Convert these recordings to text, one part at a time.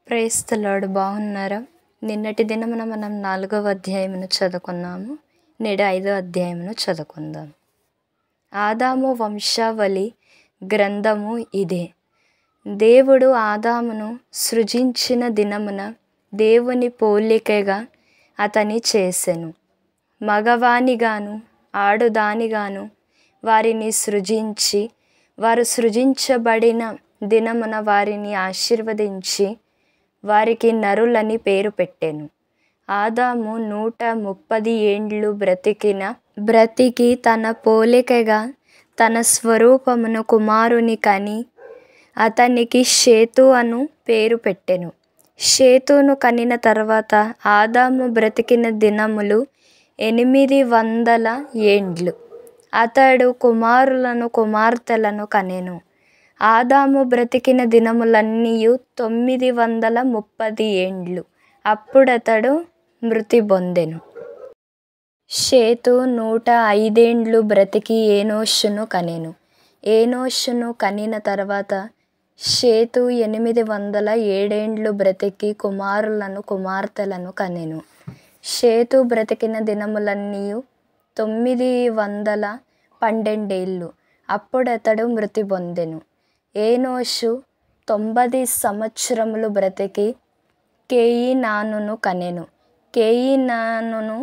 Praise the lord. బాగున్నారా? నిన్నటి దినమున మనం 4వ అధ్యాయమును చదువుకున్నాము. నేడు 5వ అధ్యాయమును చదువుకుందాం. ఆదాము వంశావళి గ్రంథము ఇదే. దేవుడు ఆదామును సృజించిన దినమున దేవుని పోలికగా అతని చేసెను. మగవానిగాను ఆడుదానిగాను వారిని సృజించి, వారు సృజించబడిన దినమున వారిని ఆశీర్వదించి వారికి నరులని పేరు పెట్టెను. ఆదాము 130 ఏండ్లు బ్రతికి తన పోలికగా తన స్వరూపమును కుమారుని కని అతనికి షేతు అను పేరు పెట్టెను. షేతును కనిన తర్వాత ఆదాము బ్రతికిన దినములు 800 ఏండ్లు. అతడు కుమారులను కుమార్తెలను కనెను. ఆదాము బ్రతికిన దినములన్నీయు 930 ఏండ్లు. అప్పుడతడు మృతి పొందెను. షేతు 105 ఏండ్లు బ్రతికి ఏనోషును కనెను. ఏనోషును కనిన తర్వాత షేతు 807 ఏండ్లు బ్రతికి కుమారులను కుమార్తెలను కనెను. షేతు బ్రతికిన దినములన్నీయు 912 ఏళ్ళు. అప్పుడతడు మృతి పొందెను. ఏనోషు 90 సంవత్సరములు బ్రతికి కేయినానును కనెను. కేయినానును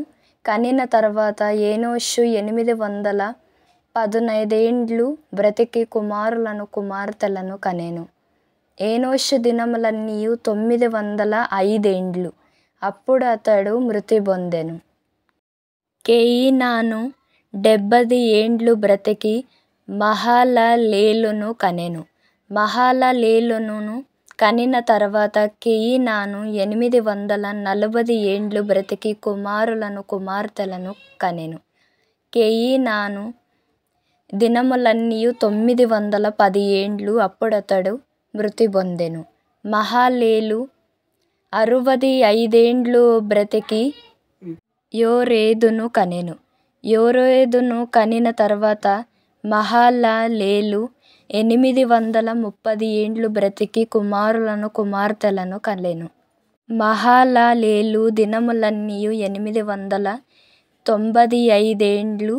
కనిన తర్వాత ఏనోషు 815 ఏండ్లు బ్రతికి కుమారులను కుమార్తెలను కనెను. ఏనోషు దినములన్నీయు 905 ఏండ్లు. అప్పుడు అతడు మృతి పొందెను. కేయినాను 70 ఏండ్లు బ్రతికి మహలలేలును కనెను. మహలలేలును కనిన తర్వాత కేయినాను 840 ఏండ్లు బ్రతికి కుమారులను కుమార్తెలను కనెను. కేయినాను దినములన్నీయు 910 ఏండ్లు. అప్పుడతడు మృతి పొందెను. మహలేలు 65 ఏండ్లు బ్రతికి యోరేదును కనెను. యోరేదును కనిన తర్వాత మహలలేలు 830 ఏండ్లు బ్రతికి కుమారులను కుమార్తెలను కనెను. మహలలేలు దినములన్నీయు 895 ఏండ్లు.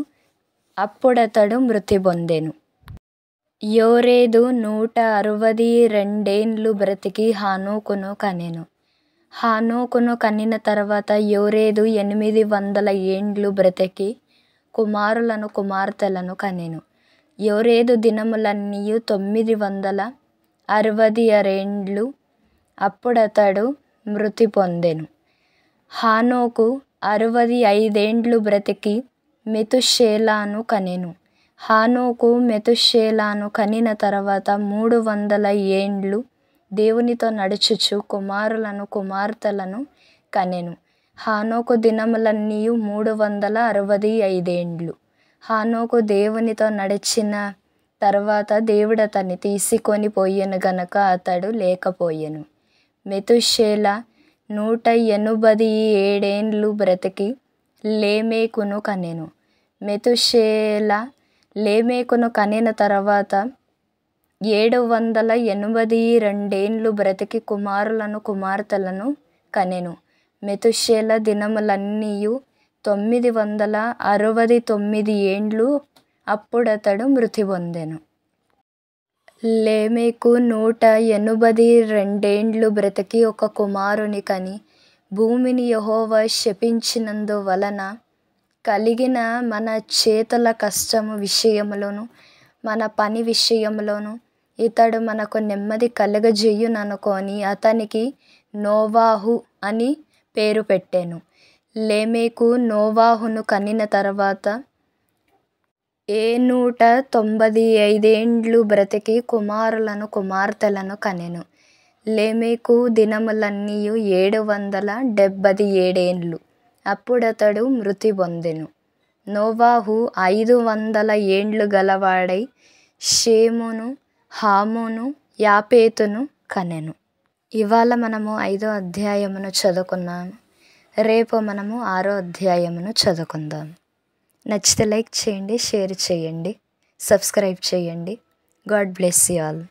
అప్పుడతడు మృతి పొందెను. యోరేదు 162 ఏండ్లు బ్రతికి హనోకును కనెను. హనోకును కనిన తర్వాత యోరేదు 800 ఏండ్లు బ్రతికి కుమారులను కుమార్తెలను కనెను. యోరేదు దినములన్నీయు 966 ఏండ్లు. అప్పుడతడు మృతి పొందెను. హనోకు 65 ఏండ్లు బ్రతికి మెతుషేలను కనెను. హనోకు మెతుషేలను కనిన తర్వాత 300 ఏండ్లు దేవునితో నడుచుచు కుమారులను కుమార్తెలను కనెను. హనోకు దినములన్నీయు 365 ఏండ్లు. హనోకు దేవునితో నడిచిన తర్వాత దేవుడతన్ని తీసుకొని పోయెను గనుక అతడు లేకపోయెను. మెతుషేల 187 ఏండ్లు బ్రతికి లేమెకును కనెను. మెతుషేల లేమెకును కనిన తర్వాత 782 ఏండ్లు బ్రతికి కుమారులను కుమార్తెలను కనెను. మెతుషేల దినములన్నీయు 969 ఏండ్లు. అప్పుడతడు మృతి పొందెను. లేమెకు 182 ఏండ్లు బ్రతికి ఒక కుమారుని కని భూమిని యెహోవా శపించినందువలన కలిగిన మన చేతుల కష్టము విషయములోను మన పని విషయములోను ఇతడు మనకు నెమ్మది కలుగజేయుననుకొని అతనికి నోవాహు అని పేరు పెట్టెను. లేమెకు నోవాహును కనిన తర్వాత 195 ఏండ్లు బ్రతికి కుమారులను కుమార్తెలను కనెను. లేమెకు దినములన్నీయు 777 ఏండ్లు. అప్పుడతడు మృతి పొందెను. నోవాహు 500 ఏండ్లు గలవాడై షేమును హామును యాపేతును కనెను. ఇవాళ మనము 5వ అధ్యాయమును చదువుకున్నాము. రేపు మనము 6వ అధ్యాయమును చదువుకుందాం. నచ్చితే లైక్ చేయండి, షేర్ చేయండి, సబ్స్క్రైబ్ చేయండి. God bless you all.